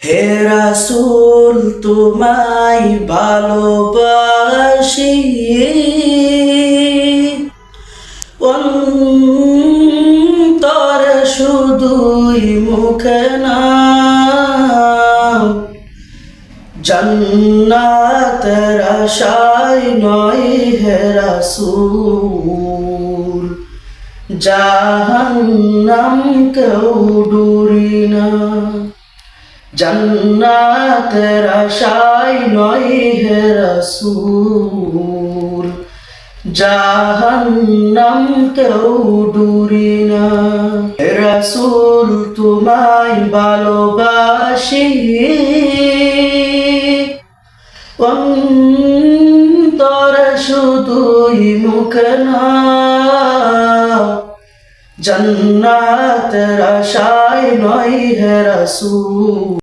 হে রাসূল তোমায় ভালোবাসি, অন্তরে শুধুই মুখে না, জান্নাতের আশায় নয় হে রাসূল, জাহান্নাম কেউ ডুরি না। জান্নাতের আশায় নয় হে রাসূল, জাহান্নাম কেউ ডুরি না। হে রাসূল তোমায় ভালোবাসি, অন্তরে শুধুই মুখে না, জান্নাতের আশায় নয় হে রাসূল।